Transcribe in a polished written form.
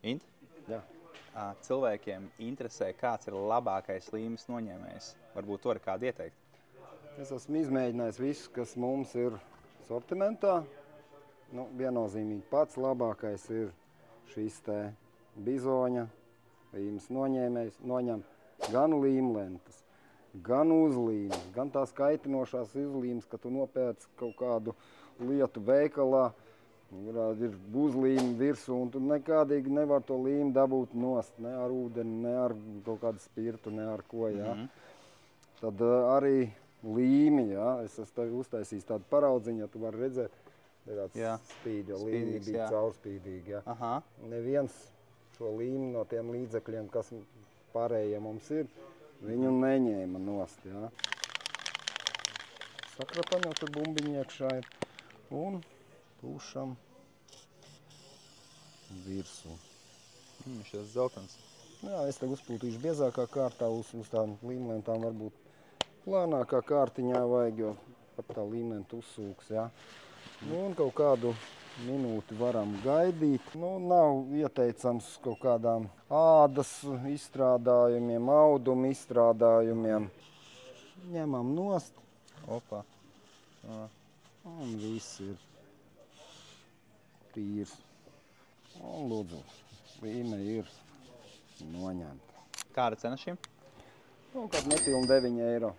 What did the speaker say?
Int? Jā. Cilvēkiem interesē, kāds ir labākais līmes noņēmējs. Varbūt to ir kādu ieteikt. Es esmu izmēģinājis visu, kas mums ir sortimentā. Nu, viennozīmīgi pats labākais ir šis te bizoņa līmes noņēmējs. Noņem gan līmlentas, gan uzlīmes, gan tās kaitinošās uzlīmes, ka tu nopērc kaut kādu lietu veikalā, ir uzlīme virsū, un tu nekādīgi nevar to līmi dabūt nost, ne ar ūdeni, ne ar kaut kādu spirtu, ne ar ko, jā. Tad arī līmi, jā, es esmu tev uztaisījis tādu paraudziņu, ja tu vari redzēt, tāds spīd, jo līmi bija caurspīdīgi, jā. Aha. Neviens šo līmi no tiem līdzekļiem, kas pārējie mums ir, viņu neņēma nost, jā. Sakrapam jau tur bumbiņi iekšā ir, un pūšam virsū. Viņš ir zeltens. Jā, es te uzpūtīšu biezākā kārtā, uz tām līmlentām varbūt plānākā kārtiņā vajag, jo pat tā līmlenta uzsūks, jā. Un kaut kādu minūti varam gaidīt. Nu, nav ieteicams kaut kādām ādas izstrādājumiem, audumu izstrādājumiem. Ņemam nost. Opa. Un viss ir tīrs. Un lūdzu, līme ir noņemta. Kāda cena šim? Kaut kāda nepilna 9 eiro.